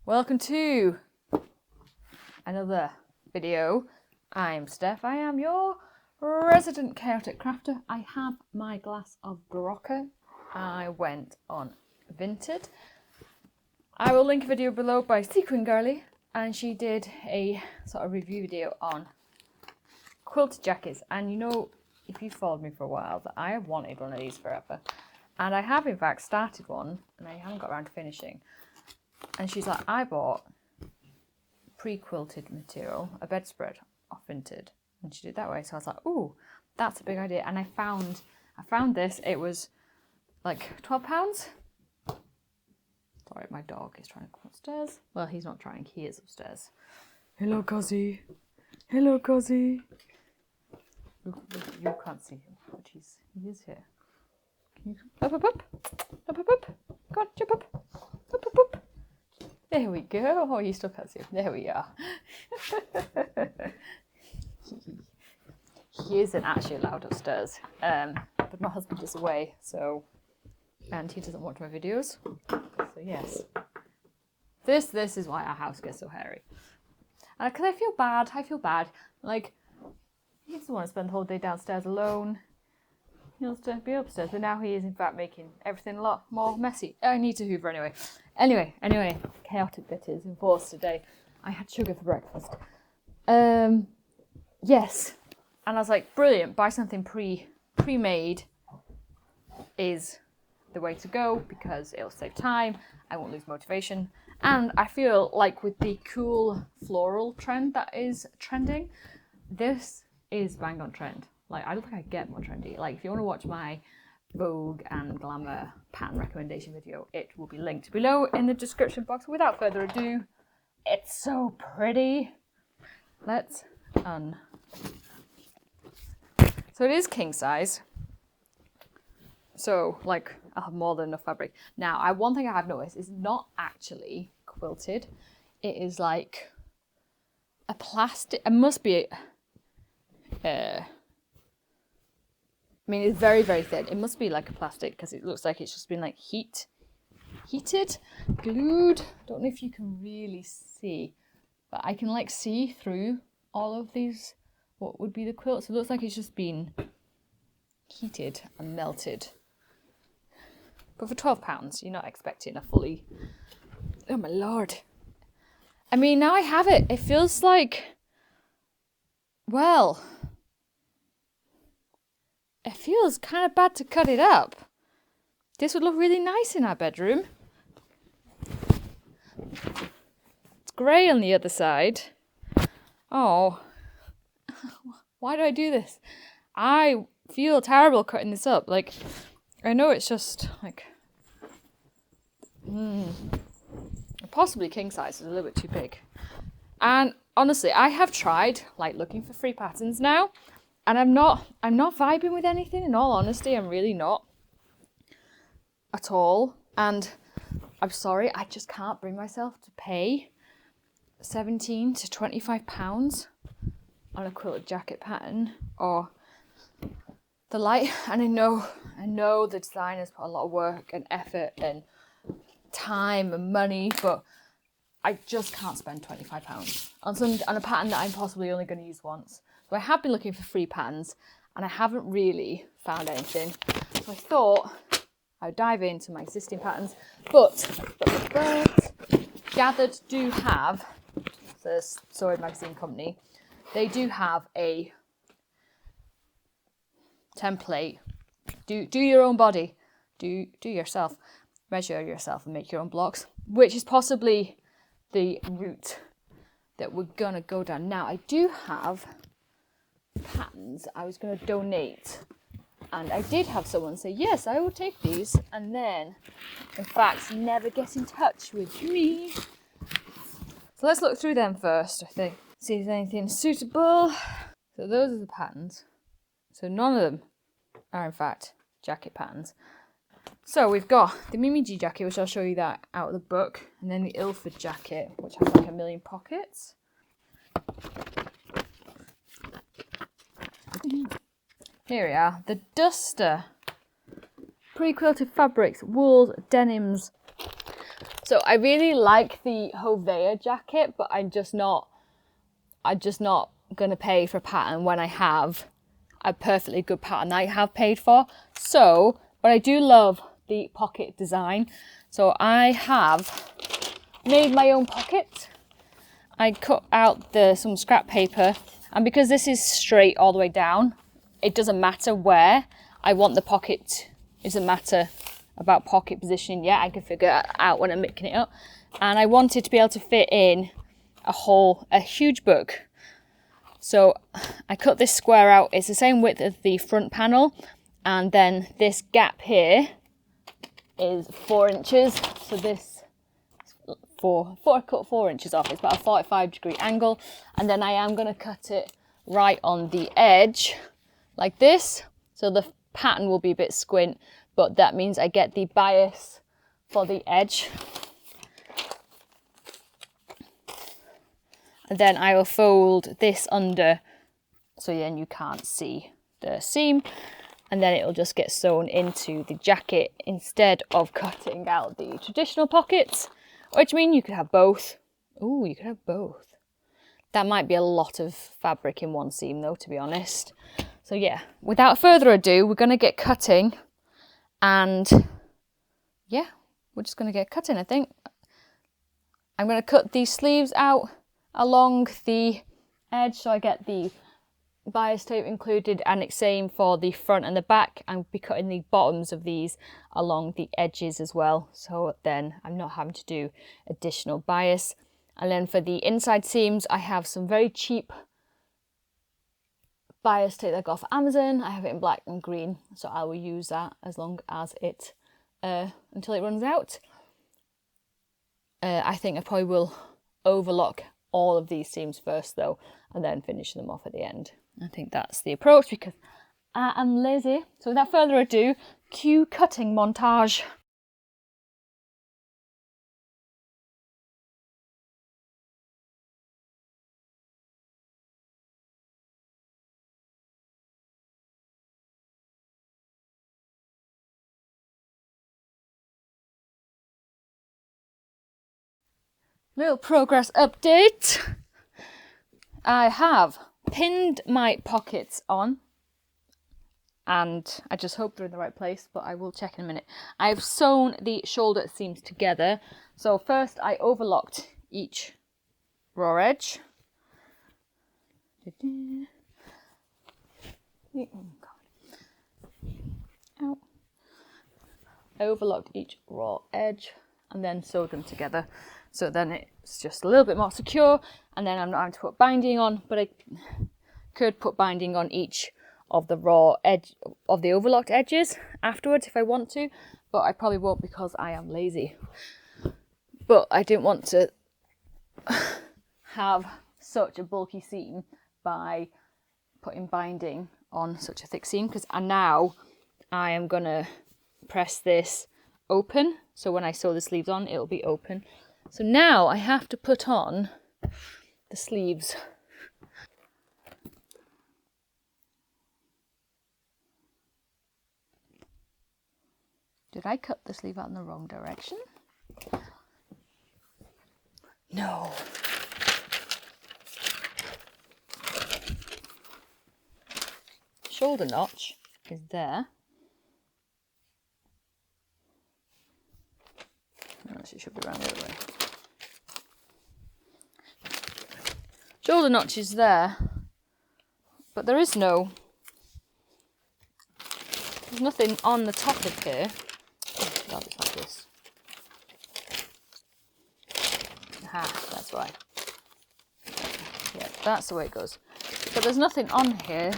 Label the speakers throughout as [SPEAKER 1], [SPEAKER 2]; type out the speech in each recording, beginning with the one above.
[SPEAKER 1] Welcome to another video. I'm Steph. I am your resident chaotic crafter. I have my glass of Barocca. I went on Vinted. I will link a video below by Sequin Girly, and she did a sort of review video on quilted jackets. And you know, if you followed me for a while, that I have wanted one of these forever, and I have in fact started one, and I haven't got around to finishing. And she's like, I bought pre-quilted material, a bedspread off Vinted, and she did it that way. So I was like, ooh, that's a big idea. And I found this. It was like £12. Sorry, my dog is trying to come upstairs. Well, he's not trying. He is upstairs. Hello, Cosy. Hello, Cosy. You can't see him, but he is here. Can you up? Up. Go on, jump up. Up. There we go. Oh, you still can't see him. There we are. He isn't actually allowed upstairs, but my husband is away, so, and he doesn't watch my videos. So yes, this is why our house gets so hairy. And because I feel bad. Like, he doesn't want to spend the whole day downstairs alone. He wants to be upstairs, but now he is in fact making everything a lot more messy. I need to hoover anyway. Anyway, chaotic bit is enforced today. I had sugar for breakfast. Yes. And I was like, brilliant, buy something pre-made is the way to go, because it'll save time, I won't lose motivation. And I feel like with the cool floral trend that is trending, this is bang on trend. Like, I don't think I get more trendy. Like, if you want to watch my Vogue and Glamour pattern recommendation video, it will be linked below in the description box. Without further ado, it's so pretty. Let's So it is king size. So, like, I'll have more than enough fabric. Now, one thing I have noticed is not actually quilted. It is like a plastic. It must be. I mean, it's very, very thin. It must be like a plastic, because it looks like it's just been like heated, glued. Don't know if you can really see, but I can like see through all of these, what would be the quilt. So it looks like it's just been heated and melted. But for £12, you're not expecting a fully, oh my lord. I mean, now I have it. It feels like, well, it feels kind of bad to cut it up. This would look really nice in our bedroom. It's grey on the other side. Oh, why do I do this? I feel terrible cutting this up. Like, I know it's just like, possibly king size is a little bit too big. And honestly, I have tried like looking for free patterns now. And I'm not vibing with anything, in all honesty. I'm really not at all. And I'm sorry, I just can't bring myself to pay £17 to £25 on a quilted jacket pattern or the like. And I know the designers put a lot of work and effort and time and money, but I just can't spend £25 on a pattern that I'm possibly only going to use once. So I have been looking for free patterns, and I haven't really found anything. So I thought I would dive into my existing patterns. But Gathered do have, the Sewing Magazine company, they do have a template. Do your own body. Do yourself. Measure yourself and make your own blocks, which is possibly the route that we're going to go down. Now, I do have patterns I was going to donate, and I did have someone say yes, I will take these, and then in fact never get in touch with me. So let's look through them first, I think, see if there's anything suitable. So those are the patterns. So none of them are in fact jacket patterns. So we've got the Mimi G jacket, which I'll show you that out of the book, and then the Ilford jacket, which has like a million pockets. Here we are, the Duster. Pre-quilted fabrics, wools, denims. So I really like the Hovea jacket, but I'm just not gonna pay for a pattern when I have a perfectly good pattern that I have paid for. So, but I do love the pocket design. So I have made my own pocket. I cut out some scrap paper, and because this is straight all the way down, it doesn't matter where I want the pocket. It doesn't matter about pocket positioning yet. I can figure it out when I'm making it up. And I wanted to be able to fit in a huge book. So I cut this square out. It's the same width as the front panel, and then this gap here is 4 inches. So this I cut 4 inches off. It's about a 45-degree angle, and then I am going to cut it right on the edge like this. So the pattern will be a bit squint, but that means I get the bias for the edge. And then I will fold this under so then you can't see the seam, and then it'll just get sewn into the jacket instead of cutting out the traditional pockets, which means you could have both. Ooh, you could have both. That might be a lot of fabric in one seam though, to be honest. So yeah, without further ado, we're going to get cutting, and yeah, we're just going to get cutting, I think. I'm going to cut these sleeves out along the edge so I get the bias tape included, and it's same for the front and the back. I'll be cutting the bottoms of these along the edges as well, so then I'm not having to do additional bias. And then for the inside seams, I have some very cheap bias tape that I got off Amazon. I have it in black and green, so I will use that as long as it until it runs out. I think I probably will overlock all of these seams first though, and then finish them off at the end. I think that's the approach because I am lazy. So without further ado, cue cutting montage. Little progress update. I have pinned my pockets on, and I just hope they're in the right place, but I will check in a minute. I've sewn the shoulder seams together. So first I overlocked each raw edge. Oh God. Ow. I overlocked each raw edge and then sewed them together. So then it's just a little bit more secure, and then I'm not having to put binding on, but I could put binding on each of the raw edge of the overlocked edges afterwards if I want to, but I probably won't because I am lazy. But I didn't want to have such a bulky seam by putting binding on such a thick seam, because now I am gonna press this open, so when I sew the sleeves on it'll be open. So now I have to put on the sleeves. Did I cut the sleeve out in the wrong direction? No. Shoulder notch is there. Unless it should be around the other way. Shoulder notch is there, but there's nothing on the top of here. Oh God, it's like this. Aha, that's why. Yeah, that's the way it goes. But there's nothing on here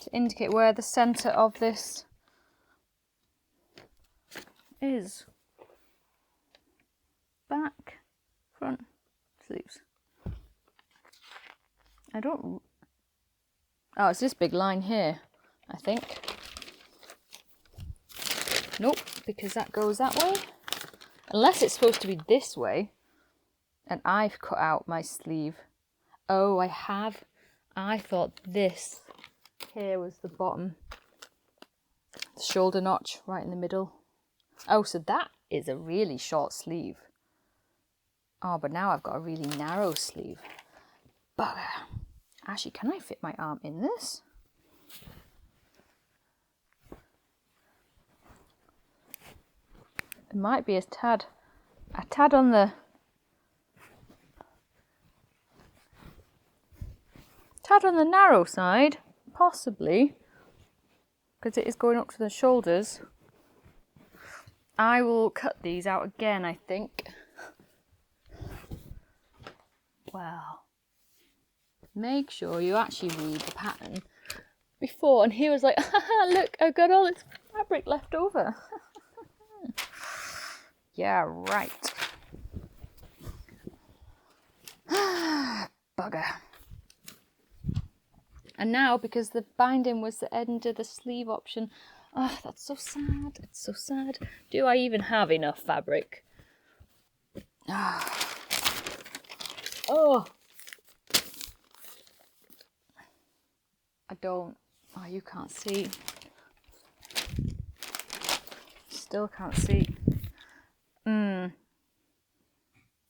[SPEAKER 1] to indicate where the centre of this is. Back, front, sleeves. Oh, it's this big line here, I think. Nope, because that goes that way. Unless it's supposed to be this way, and I've cut out my sleeve. Oh, I have. I thought this here was the bottom. The shoulder notch right in the middle. Oh, so that is a really short sleeve. Oh, but now I've got a really narrow sleeve. Bugger. Actually, can I fit my arm in this? It might be a tad on the narrow side, possibly, because it is going up to the shoulders. I will cut these out again, I think. Well, make sure you actually read the pattern before. And he was like, haha, look, I've got all this fabric left over. Yeah, right. Bugger. And now, because the binding was the end of the sleeve option, oh, that's so sad. It's so sad. Do I even have enough fabric? Oh. I don't. Oh, you can't see. Still can't see.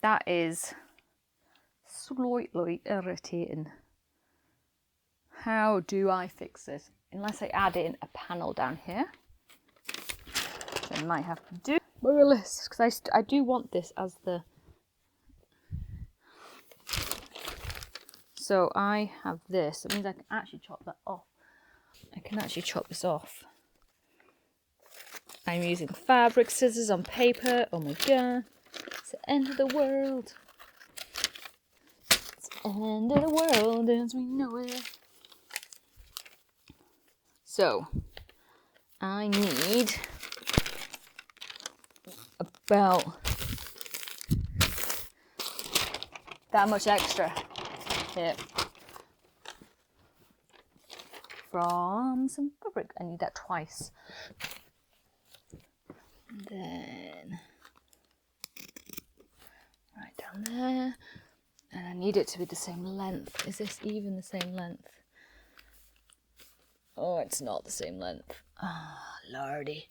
[SPEAKER 1] That is slightly irritating. How do I fix this? Unless I add in a panel down here. Which I might have to do. Because I do want this as the... So I have this. It means I can actually chop that off. I can actually chop this off. I'm using fabric scissors on paper. Oh my god. It's the end of the world. It's the end of the world as we know it. So, I need about that much extra here from some fabric. I need that twice. Then right down there, and I need it to be the same length. Is this even the same length? Oh, it's not the same length. Ah, lordy.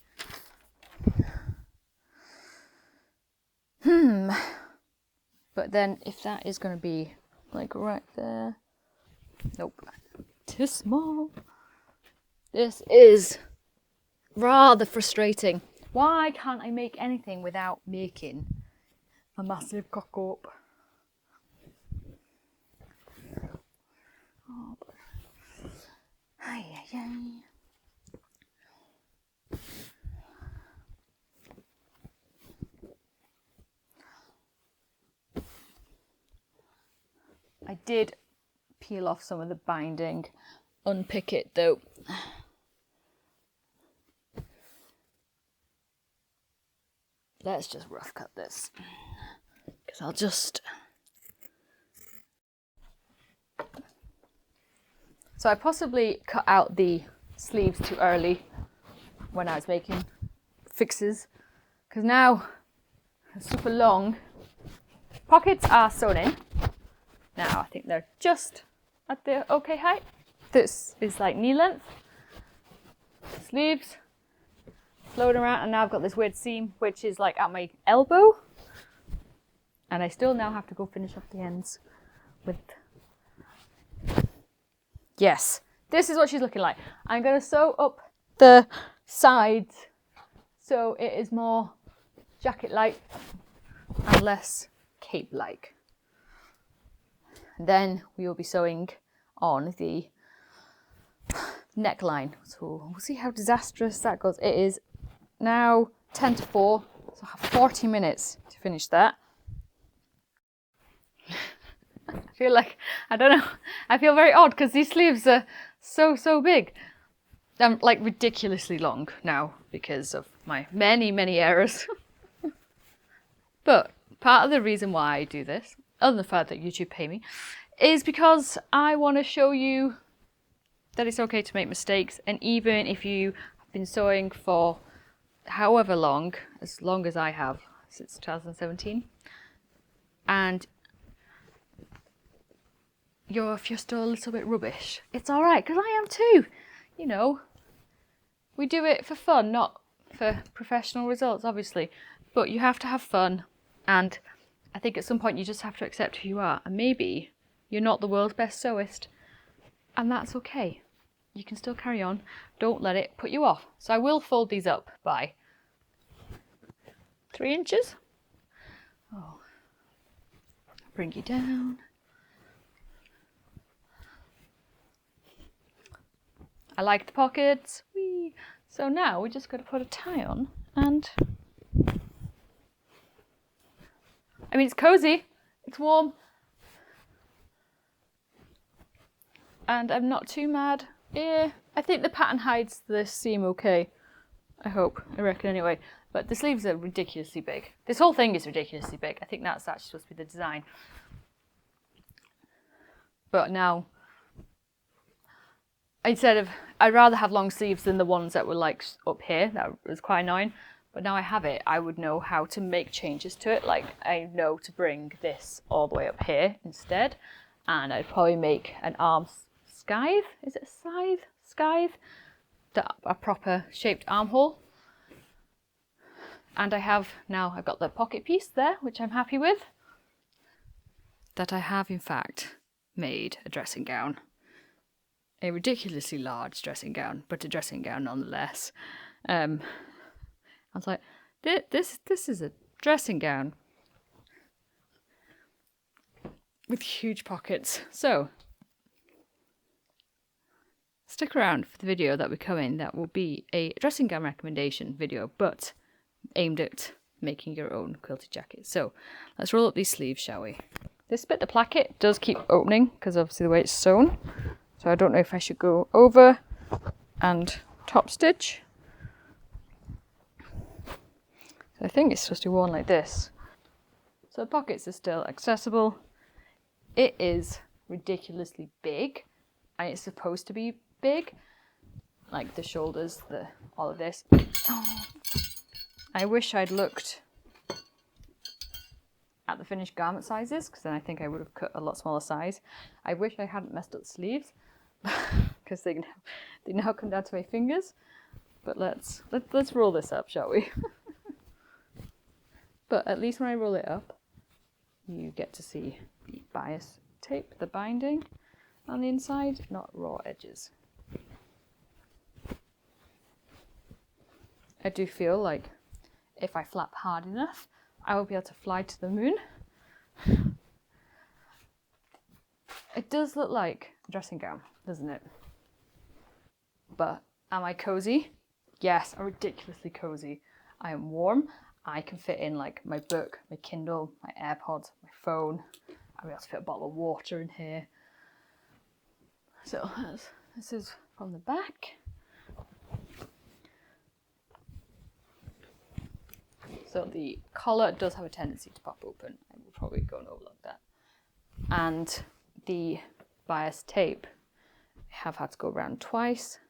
[SPEAKER 1] But then if that is going to be like right there, nope, too small. This is rather frustrating. Why can't I make anything without making a massive cock up? Oh, ay, ay, ay. I did peel off some of the binding, unpick it though. Let's just rough cut this, because I'll just... So I possibly cut out the sleeves too early when I was making fixes, because now they're super long. Pockets are sewn in. Now I think they're just at the okay height. This is like knee length. Sleeves floating around, and now I've got this weird seam which is like at my elbow, and I still now have to go finish up the ends with... Yes, this is what she's looking like. I'm going to sew up the sides so it is more jacket-like and less cape-like. Then we will be sewing on the neckline. So we'll see how disastrous that goes. It is now 10 to 4, so I have 40 minutes to finish that. I feel like, I don't know, I feel very odd because these sleeves are so big. I'm like ridiculously long now because of my many errors. But part of the reason why I do this, other than the fact that YouTube pay me, is because I want to show you that it's okay to make mistakes. And even if you have been sewing for however long as I have, since 2017, and if you're still a little bit rubbish, it's all right, because I am too. You know, we do it for fun, not for professional results, obviously, but you have to have fun. And I think at some point you just have to accept who you are, and maybe you're not the world's best sewist, and that's okay. You can still carry on. Don't let it put you off. So I will fold these up by 3 inches. Oh, bring you down. I like the pockets. Whee! So now we just got to put a tie on, and I mean, it's cozy, it's warm, and I'm not too mad. Yeah, I think the pattern hides the seam okay. I hope, I reckon anyway. But the sleeves are ridiculously big. This whole thing is ridiculously big. I think that's actually supposed to be the design. But now, I'd rather have long sleeves than the ones that were like up here. That was quite annoying. But now I have it, I would know how to make changes to it. Like, I know to bring this all the way up here instead. And I'd probably make an arm scythe. Is it a scythe? Scythe? A proper shaped armhole. And I've got the pocket piece there, which I'm happy with. That I have, in fact, made a dressing gown. A ridiculously large dressing gown, but a dressing gown nonetheless. I was like, this is a dressing gown with huge pockets. So, stick around for the video that will come in. That will be a dressing gown recommendation video, but aimed at making your own quilted jacket. So, let's roll up these sleeves, shall we? This bit, the placket, does keep opening because obviously the way it's sewn. So I don't know if I should go over and top stitch. I think it's supposed to be worn like this. So the pockets are still accessible. It is ridiculously big, and it's supposed to be big. Like the shoulders, all of this. Oh. I wish I'd looked at the finished garment sizes, because then I think I would have cut a lot smaller size. I wish I hadn't messed up the sleeves, because they now come down to my fingers. But let's roll this up, shall we? But at least when I roll it up, you get to see the bias tape, the binding on the inside, not raw edges. I do feel like if I flap hard enough, I will be able to fly to the moon. It does look like a dressing gown, doesn't it? But am I cozy? Yes, I'm ridiculously cozy. I am warm. I can fit in like my book, my Kindle, my AirPods, my phone. I'll be able to fit a bottle of water in here. So this is from the back. So the collar does have a tendency to pop open. I will probably go and overlook that. And the bias tape, I have had to go around twice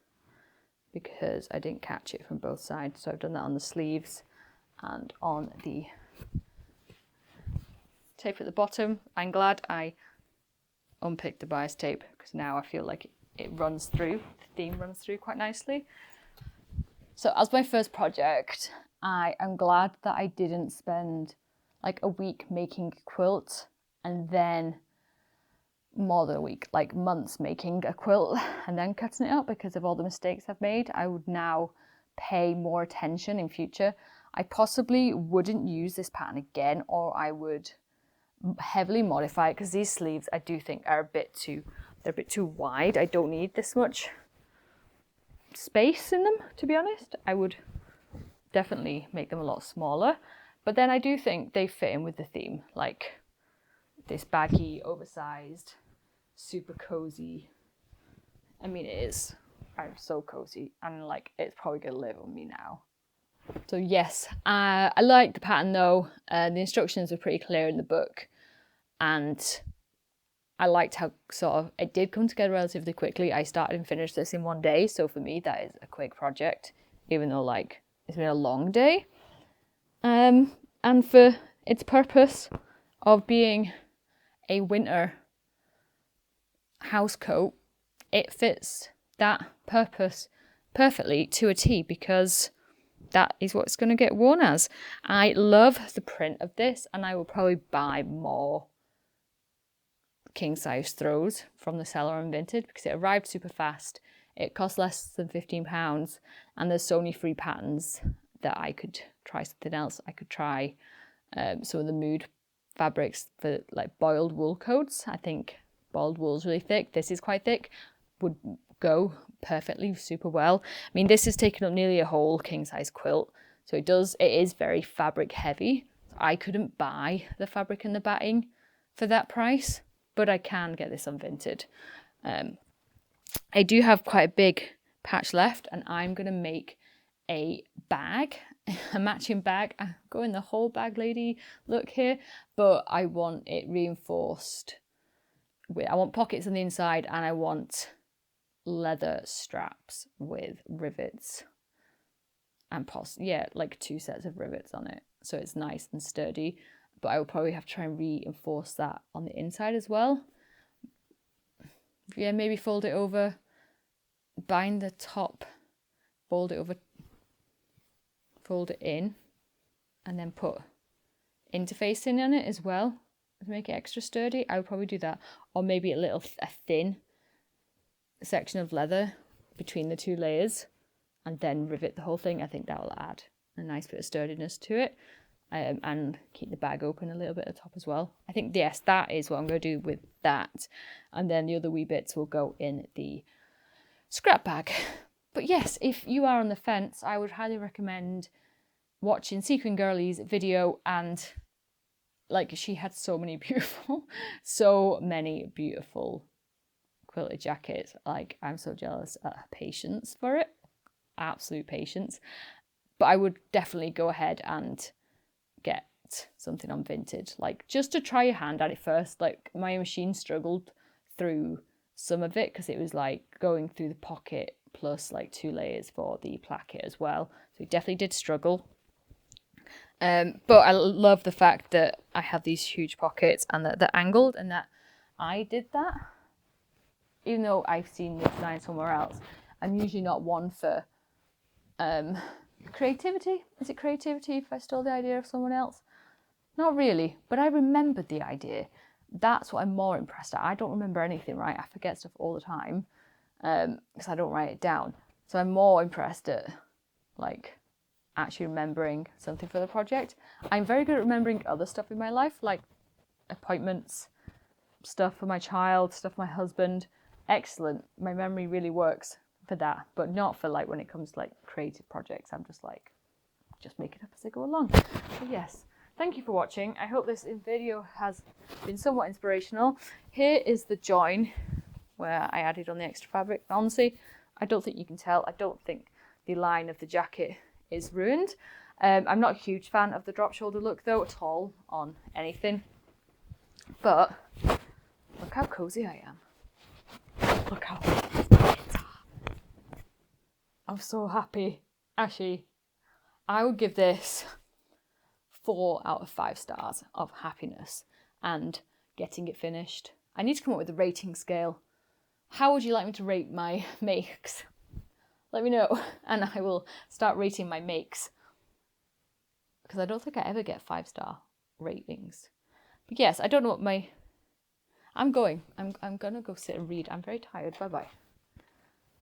[SPEAKER 1] because I didn't catch it from both sides. So I've done that on the sleeves and on the tape at the bottom. I'm glad I unpicked the bias tape because now I feel like it runs through, the theme runs through quite nicely. So as my first project, I am glad that I didn't spend like a week making a quilt and then more than a week, like months making a quilt and then cutting it up because of all the mistakes I've made. I would now pay more attention in future. I possibly wouldn't use this pattern again, or I would heavily modify it because these sleeves I do think are they're a bit too wide. I don't need this much space in them, to be honest. I would definitely make them a lot smaller, but then I do think they fit in with the theme, like this baggy, oversized, super cozy. I mean, it is. I'm so cozy, and like it's probably gonna live on me now. So yes, I like the pattern though. The instructions are pretty clear in the book, and I liked how sort of it did come together relatively quickly. I started and finished this in one day, so for me that is a quick project, even though like it's been a long day. And for its purpose of being a winter house coat, it fits that purpose perfectly to a T because that is what's going to get worn as. I love the print of this, and I will probably buy more king size throws from the seller on Vinted because it arrived super fast. It cost less than £15, and there's so many free patterns that I could try something else. I could try some of the mood fabrics for like boiled wool coats. I think boiled wool is really thick. This is quite thick, would go perfectly, super well. I mean, this has taken up nearly a whole king size quilt, so it is very fabric heavy. I couldn't buy the fabric and the batting for that price, but I can get this on Vinted. I do have quite a big patch left, and I'm going to make a bag, a matching bag. I'm going the whole bag lady look here, but I want it reinforced. I want pockets on the inside, and I want leather straps with rivets and like 2 sets of rivets on it, so it's nice and sturdy. But I will probably have to try and reinforce that on the inside as well. Yeah, maybe fold it over, bind the top, fold it over, fold it in, and then put interfacing on it as well to make it extra sturdy. I would probably do that, or maybe a thin section of leather between the 2 layers, and then rivet the whole thing. I think that will add a nice bit of sturdiness to it, and keep the bag open a little bit at the top as well. I think, yes, that is what I'm going to do with that, and then the other wee bits will go in the scrap bag. But yes, if you are on the fence, I would highly recommend watching Sequin Girlie's video, and like, she had so many beautiful quilted jackets. Like, I'm so jealous at her patience for it, absolute patience. But I would definitely go ahead and get something on Vinted, like, just to try your hand at it first. Like, my machine struggled through some of it because it was like going through the pocket plus like 2 layers for the placket as well, so it definitely did struggle. But I love the fact that I have these huge pockets and that they're angled, and that I did that, even though I've seen this design somewhere else. I'm usually not one for creativity. Is it creativity if I stole the idea of someone else? Not really, but I remembered the idea. That's what I'm more impressed at. I don't remember anything, right? I forget stuff all the time because I don't write it down. So I'm more impressed at like actually remembering something for the project. I'm very good at remembering other stuff in my life, like appointments, stuff for my child, stuff for my husband. Excellent. My memory really works for that, but not for like when it comes to like creative projects. I'm just make it up as I go along. So yes, thank you for watching. I hope this video has been somewhat inspirational. Here is the join where I added on the extra fabric. Honestly, I don't think you can tell. I don't think the line of the jacket is ruined. I'm not a huge fan of the drop shoulder look though at all on anything, but look how cozy I am. Look how I'm so happy. Actually, I would give this 4 out of 5 stars of happiness and getting it finished. I need to come up with a rating scale. How would you like me to rate my makes? Let me know, and I will start rating my makes, because I don't think I ever get 5-star ratings. But yes, I don't know what I'm gonna go sit and read. I'm very tired. Bye bye.